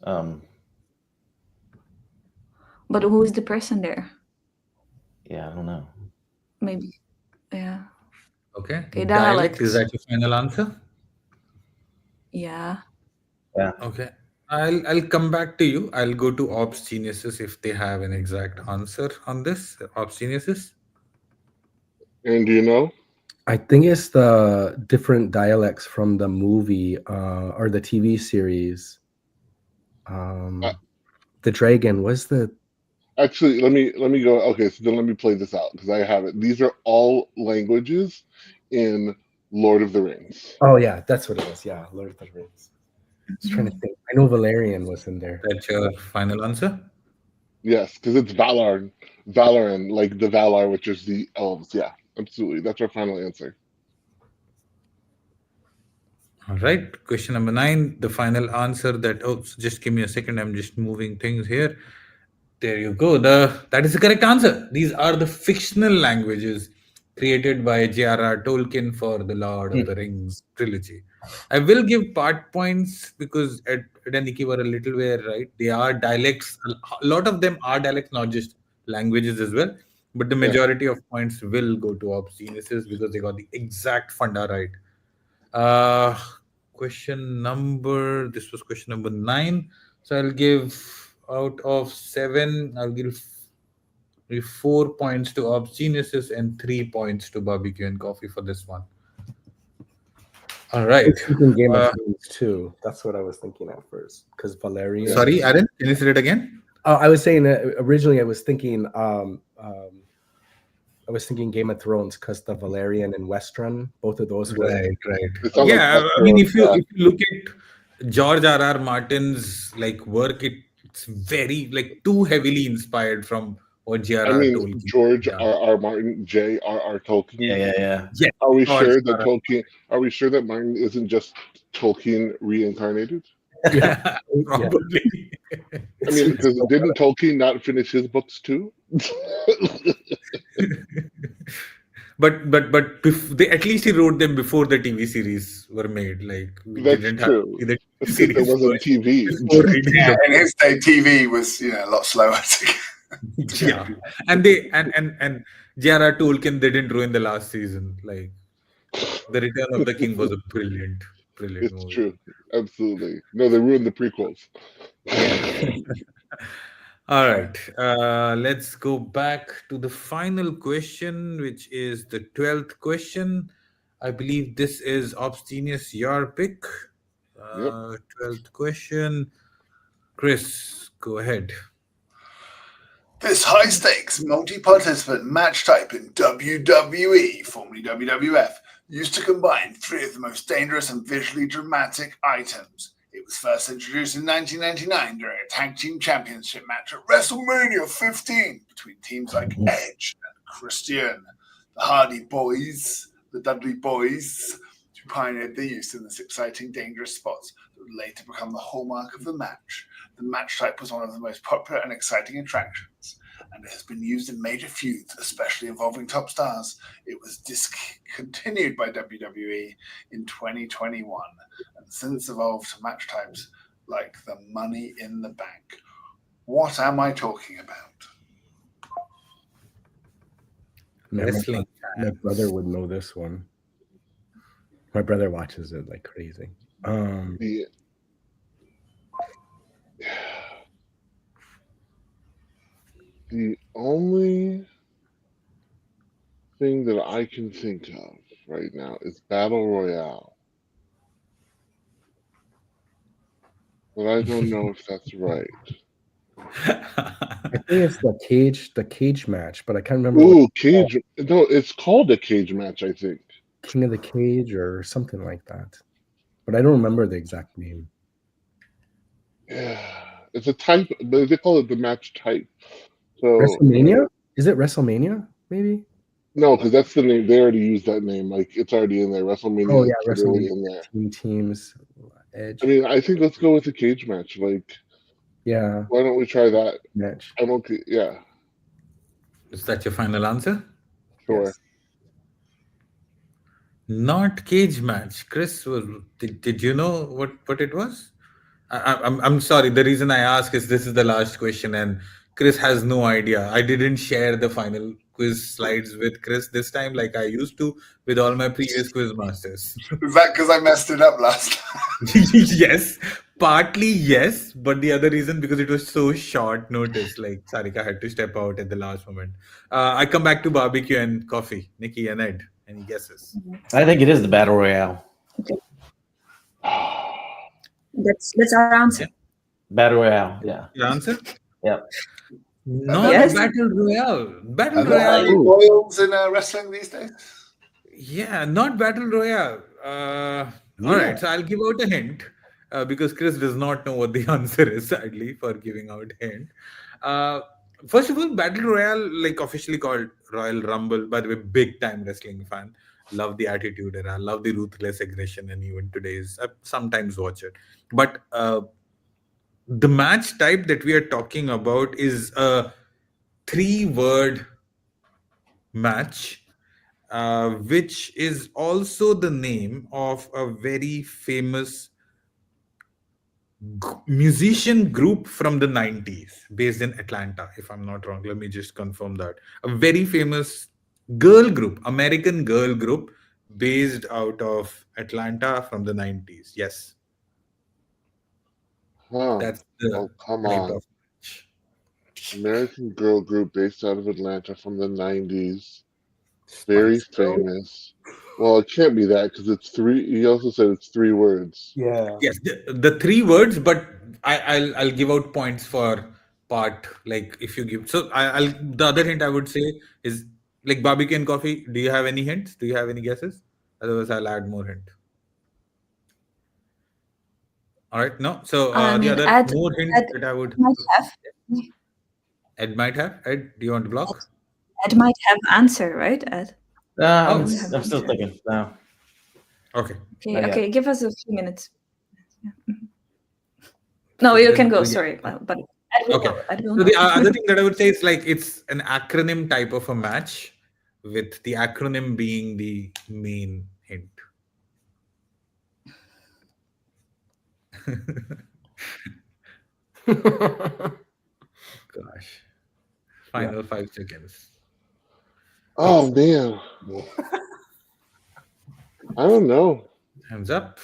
S1: But who is the person there?
S2: Yeah, I don't know.
S1: Maybe. Yeah.
S3: Okay.
S1: Okay,
S3: Dialect, is
S1: dialects.
S3: that your final answer?
S1: Yeah.
S2: Yeah.
S3: Okay. I'll come back to you. I'll go to OpsGeniuses if they have an exact answer on this. OpsGeniuses.
S4: And do you know?
S5: I think it's the different dialects from the movie or the TV series. The dragon was the.
S4: Actually, let me go. Okay, so then let me play this out because I have it. These are all languages in Lord of the Rings.
S5: Oh yeah, that's what it was. Yeah, Lord of the Rings. I was trying to think. I know Valerian was in there.
S3: That's your final answer?
S4: Yes, because it's Valoran, like the Valar, which is the elves. Yeah, absolutely. That's our final answer.
S3: All right. Question number 9. The final answer that. Oh, so just give me a second. I'm just moving things here. There you go. That is the correct answer. These are the fictional languages created by J.R.R. Tolkien for the Lord of the Rings trilogy. I will give part points because Ed and Nikki were a little way right. They are dialects. A lot of them are dialects, not just languages as well. But the majority of points will go to OpsGeniuses because they got the exact funda right. This was question number 9. So I'll give out of 7, I'll give 4 points to OpsGeniuses and 3 points to Barbecue and Coffee for this one. All right.
S5: I was thinking Game of Thrones too. That's what I was thinking at first. Because Valerian.
S3: Sorry, Aaron, can you say it again?
S5: I was saying that originally I was thinking Game of Thrones because the Valerian and Western, both of those were
S3: Right.
S4: Yeah,
S3: I mean, if you look at George R.R. Martin's work, it's very too heavily inspired from what J.R.R. Tolkien.
S4: George R.R. Martin, J.R.R. Tolkien.
S2: Yeah.
S4: Are we sure that Tolkien? Are we sure that Martin isn't just Tolkien reincarnated?
S5: Yeah,
S3: probably.
S4: I mean, because didn't Tolkien not finish his books too?
S3: But they, at least he wrote them before the TV series were made.
S4: That's true. There wasn't TV.
S6: Yeah, in his day, TV was a lot slower.
S3: Yeah, and J.R.R. Tolkien didn't ruin the last season. The Return of the King was a brilliant
S4: It's
S3: movie.
S4: true, absolutely. No, they ruined the prequels.
S3: Yeah. All right. Let's go back to the final question, which is the 12th question. I believe this is OpsGenius, your pick. 12th question. Chris, go ahead.
S6: This high-stakes, multi-participant match type in WWE, formerly WWF, used to combine 3 of the most dangerous and visually dramatic items. It was first introduced in 1999 during a tag team championship match at WrestleMania 15 between teams like Edge and Christian. The Hardy Boys, the Dudley Boys, who pioneered the use in this exciting, dangerous spots that would later become the hallmark of the match. The match type was one of the most popular and exciting attractions, and it has been used in major feuds, especially involving top stars. It was discontinued by WWE in 2021, and since evolved to match types like the Money in the Bank. What am I talking about?
S3: Wrestling.
S5: My brother would know this one. My brother watches it like crazy.
S4: The only thing that I can think of right now is Battle Royale. But I don't know if that's right.
S5: I think it's the cage match, but I can't remember.
S4: Ooh, cage. No, it's called a cage match, I think.
S5: King of the Cage or something like that. But I don't remember the exact name.
S4: Yeah. It's a type, but they call it the match type. So
S5: WrestleMania? Is it WrestleMania, maybe?
S4: No, because that's the name. They already used that name. It's already in there. WrestleMania.
S5: Oh yeah,
S4: WrestleMania
S5: in there. Teams, Edge.
S4: I mean, I think let's go with the cage match.
S5: Yeah,
S4: Why don't we try that?
S5: match.
S4: I'm okay. Yeah,
S3: Is that your final answer?
S4: sure.
S5: Yes.
S3: Not cage match. Chris, did you know what it was? I'm sorry. The reason I ask is this is the last question, and Chris has no idea. I didn't share the final quiz slides with Chris this time, like I used to with all my previous quiz masters.
S6: Is that because I messed it up last time?
S3: Yes, partly yes, but the other reason because it was so short notice. Like Sarika had to step out at the last moment. I come back to barbecue and coffee. Nikki and Ed, any guesses?
S2: I think it is the battle royale.
S1: Okay. That's our answer.
S2: Battle royale. Yeah.
S3: Your answer?
S2: Yep.
S3: Not
S1: Yes.
S3: battle royale. Battle
S6: Are there any
S3: royale.
S6: royals in wrestling these days?
S3: Yeah, not battle royale. All right, so I'll give out a hint because Chris does not know what the answer is. Sadly, for giving out a hint. Uh, First of all, battle royale, like officially called Royal Rumble. By the way, big time wrestling fan. Love the attitude era. Love the ruthless aggression, and even today's. I sometimes watch it, but the match type that we are talking about is a three-word match, which is also the name of a very famous musician group from the 90s based in Atlanta, if I'm not wrong. Let me just confirm that. A very famous girl group, American girl group based out of Atlanta from the 90s. Yes,
S4: Huh.
S3: that's the
S4: Oh, come
S3: type
S4: on.
S3: of match.
S4: American girl group based out of Atlanta from the 90s. Very
S5: Spice Girl.
S4: famous. Well, it can't be that because it's three. He also said it's 3 words.
S5: Yeah.
S3: Yes, the three words, but I'll give out points for part, like if you give. So I'll the other hint I would say is like barbecue and coffee. Do you have any hints? Do you have any guesses? Otherwise, I'll add more hint. All right, no. So
S1: I
S3: the
S1: mean,
S3: other
S1: Ed,
S3: more hint
S1: Ed
S3: that I would
S1: might have.
S3: Ed might have. Ed, do you want to block?
S1: Ed might have answer, right, Ed?
S3: Oh.
S2: I'm still thinking. No.
S3: Okay.
S1: Okay,
S2: Not yet.
S1: okay, give us a few minutes. Yeah. No, you can go.
S3: Yeah.
S1: Sorry, but Ed will
S3: Okay.
S1: know. Ed will
S3: So
S1: know.
S3: the other thing that I would say is like it's an acronym type of a match, with the acronym being the main hint. Gosh. Final 5 seconds.
S4: Oh man, I don't know.
S3: Hands up.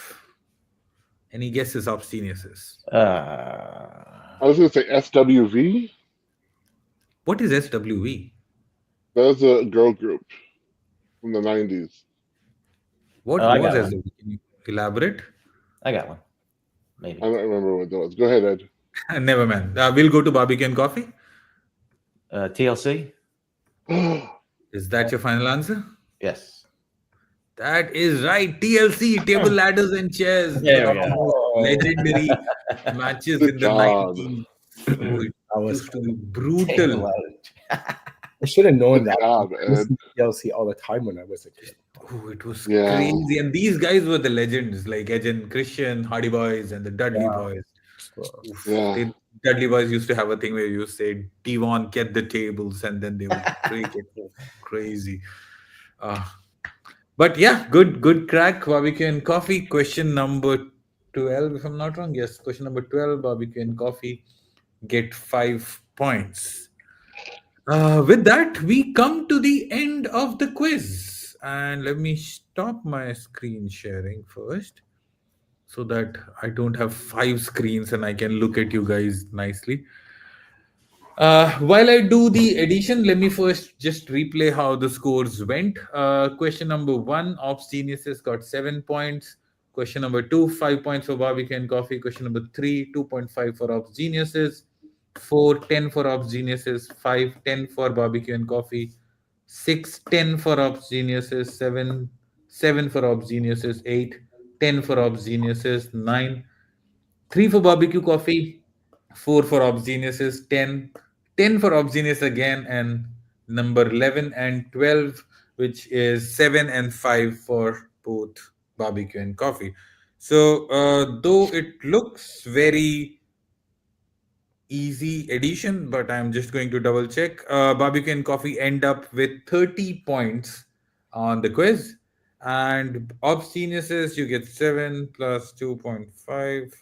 S3: Any guesses, OpsGeniuses?
S4: I was gonna say SWV.
S3: What is SWV?
S4: That was a girl group from the 90s.
S3: What
S2: I
S3: was
S2: got
S3: SWV? Can you elaborate?
S2: I got one. Maybe.
S4: I don't remember what that was. Go ahead, Ed.
S3: Never mind. We'll go to barbecue and coffee.
S2: TLC.
S3: Is that your final answer?
S2: Yes.
S3: That is right. TLC, table ladders and chairs.
S2: There
S3: One
S2: we
S3: of the
S2: go.
S3: most legendary matches
S4: Good
S3: in the
S4: job.
S3: 90s. Oh, it
S5: I was.
S3: used to be brutal.
S5: I should have known
S4: Good
S5: that.
S4: job,
S5: I
S4: Ed.
S5: listened to TLC all the time when I was a kid.
S3: Oh, it was
S4: Yeah.
S3: crazy. And these guys were the legends, like Edge and Christian, Hardy Boys, and the Dudley
S5: Yeah.
S3: Boys. Oof.
S4: Yeah.
S3: Dudley Boys used to have a thing where you say, Devon, get the tables, and then they would break it. Crazy. But yeah, good crack. Barbecue and coffee. Question number 12, if I'm not wrong. Yes, question number 12, barbecue and coffee. Get 5 points. With that, we come to the end of the quiz. And let me stop my screen sharing first so that I don't have 5 screens and I can look at you guys nicely. While I do the addition, let me first just replay how the scores went. Question number 1, OpsGeniuses got 7 points. Question number 2, 5 points for barbecue and coffee. Question number 3, 2.5 for OpsGeniuses. 4, 10 for OpsGeniuses. 5, 10 for barbecue and coffee. 6, 10 for OpsGeniuses. 7, 7 for OpsGeniuses. 8, 10 for OpsGeniuses. 9, 3 for barbecue coffee. 4 for OpsGeniuses. 10, 10 for OpsGenius again, and number 11 and 12, which is 7 and 5 for both barbecue and coffee. So, though it looks very easy addition, but I'm just going to double check. Barbecue and Coffee end up with 30 points on the quiz. And OpsGeniuses, you get 7 plus 2.5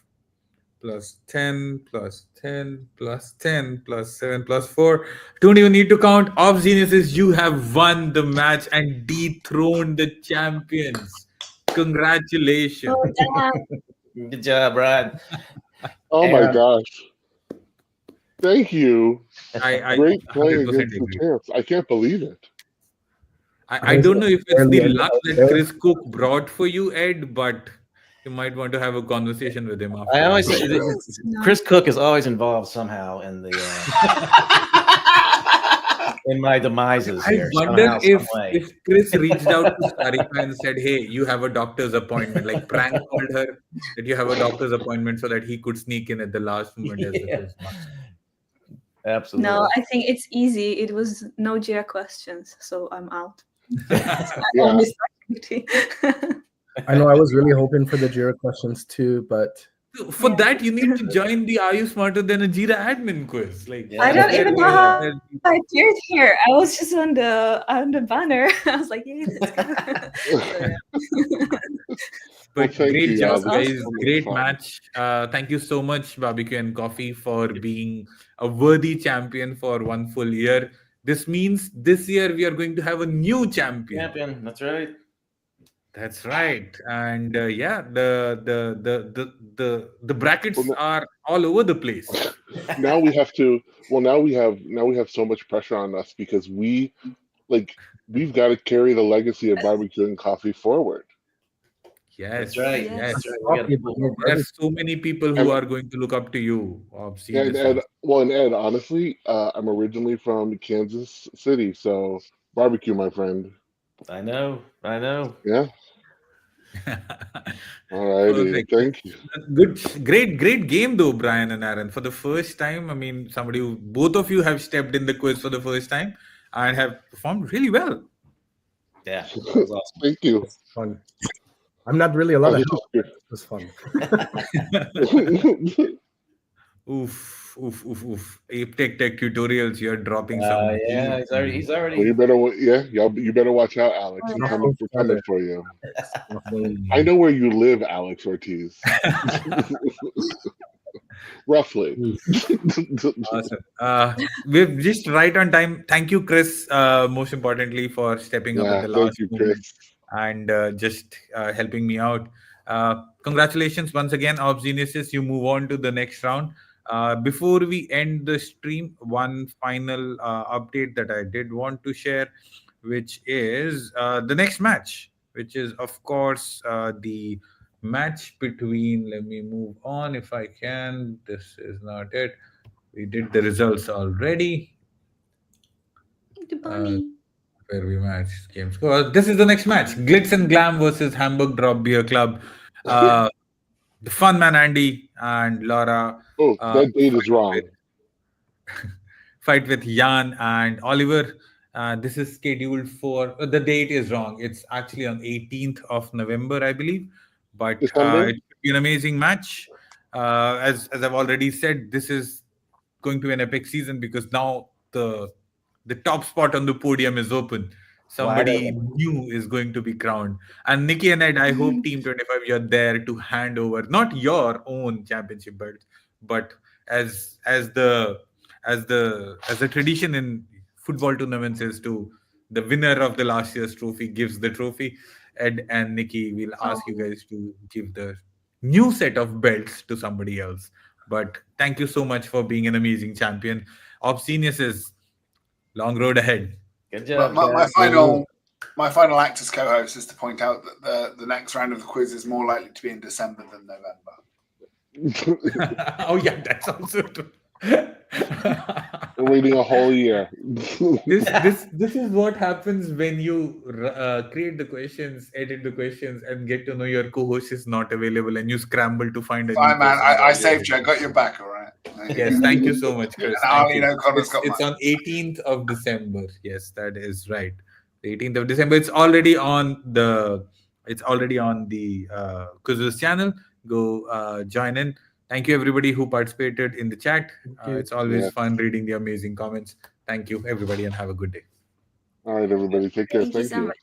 S3: plus 10 plus 10 plus 10 plus 7 plus 4. Don't even need to count. OpsGeniuses, you have won the match and dethroned the champions. Congratulations.
S1: Oh, damn.
S2: Good job, Brad.
S4: Oh my
S2: Aaron.
S4: gosh. Thank you.
S3: I
S4: Great playing
S3: 100%
S4: against the
S3: agree.
S4: champs. I can't believe it.
S3: I don't know if it's
S5: Barely
S3: the
S5: ended
S3: luck
S5: up
S3: that
S5: there.
S3: Chris Cook brought for you, Ed, but you might want to have a conversation with him after.
S2: I always
S3: this.
S2: say
S1: No.
S2: Chris Cook is always involved somehow in the in my demises
S3: I
S2: here.
S3: wonder
S2: Somehow, some way.
S3: if Chris reached out to Sarika and said, "Hey, you have a doctor's appointment," like prank called her that you have a doctor's appointment so that he could sneak in at the last moment as the
S2: Yeah.
S3: quiz master.
S2: Absolutely.
S1: No, I think it's easy. It was no Jira questions, so I'm out. I
S4: Yeah.
S1: only started.
S5: I know I was really hoping for the Jira questions too, but
S3: For
S1: Yeah.
S3: that, you need to join the Are You Smarter Than a Jira admin quiz. Like
S2: Yeah.
S1: I don't
S3: there-
S1: even know how I appeared here. I was just on the banner. I was like, "Yay, let's go!" So, yeah.
S3: But
S4: thank
S3: great
S4: you,
S3: job,
S1: yeah,
S3: guys.
S4: this was
S3: Great
S4: fun.
S3: match. Thank you so much, Barbecue and Coffee, for being a worthy champion for one full year. This means this year we are going to have a new champion.
S2: Champion. That's right.
S3: That's right. And yeah, the brackets
S4: Well,
S3: are all over the place.
S4: now we have to. Well, now we have so much pressure on us because we've got to carry the legacy of barbecue and coffee forward.
S3: Yes,
S2: That's right.
S1: Yes.
S2: That's right. We
S5: Coffee,
S2: gotta-
S5: but no
S3: There are
S5: barbecue.
S3: so many people who are going to look up to you.
S4: And Ed, honestly, I'm originally from Kansas City, so barbecue, my friend.
S2: I know.
S4: Yeah. All righty.
S3: Perfect.
S4: Thank you.
S3: Good, great game though, Brian and Aaron. For the first time, I mean, both of you have stepped in the quiz for the first time and have performed really well.
S2: Yeah. That was awesome.
S4: Thank you.
S5: It's fun. I'm not really allowed to
S4: Oh,
S5: help.
S4: this
S5: It was fun.
S4: is good.
S3: Oof. Ape Tech tutorials, you're dropping some.
S2: Yeah. He's
S4: Well,
S2: already.
S4: you better watch out, Alex.
S1: Oh,
S4: We're
S1: yeah.
S4: coming for you.
S5: Nothing.
S4: I know where you live, Alex Ortiz. Roughly.
S3: Awesome. We're just right on time. Thank you, Chris. Most importantly, for stepping up
S4: Yeah,
S3: at the
S4: thank
S3: last
S4: you,
S3: moment
S4: Chris.
S3: and just helping me out. Congratulations once again, OpsGeniuses. You move on to the next round. Before we end the stream, one final update that I did want to share, which is the next match, which is, of course, the match between. Let me move on if I can. This is not it. We did the results already.
S1: The bunny.
S3: Where we match game score. This is the next match: Glitz and Glam versus Hamburg Drop Beer Club. The Fun Man Andy and Laura
S4: Oh, that date is wrong.
S3: fight with Jan and Oliver. This is scheduled for the date is wrong. It's actually on 18th of November, I believe. But
S4: December?
S3: it should be an amazing match. As I've already said, this is going to be an epic season because now the top spot on the podium is open. Somebody new is going to be crowned. And Nikki and Ed, I hope Team 25 you're there to hand over not your own championship belts, but as the tradition in football tournaments is to the winner of the last year's trophy gives the trophy. Ed and Nikki will ask you guys to give the new set of belts to somebody else. But thank you so much for being an amazing champion. OpsGeniuses, long road ahead.
S2: Good job.
S6: My final act as co-host is to point out that the next round of the quiz is more likely to be in December than November.
S3: Oh yeah, that's also true.
S4: We're waiting a whole year.
S3: This is what happens when you create the questions, edit the questions, and get to know your co-host is not available, and you scramble to find a.
S6: Fine, man. I saved you. I got your back. All right.
S3: Yes, thank you so much, Chris.
S6: And Arlene O'Connor's got
S3: It's
S6: mine.
S3: on 18th of December. Yes, that is right. 18th of December. It's already on the QuizWiz channel. Go join in. Thank you, everybody who participated in the chat. It's always
S4: Yeah.
S3: fun reading the amazing comments. Thank you, everybody, and have a good day.
S4: All right, everybody. Take care.
S1: Thank you so much.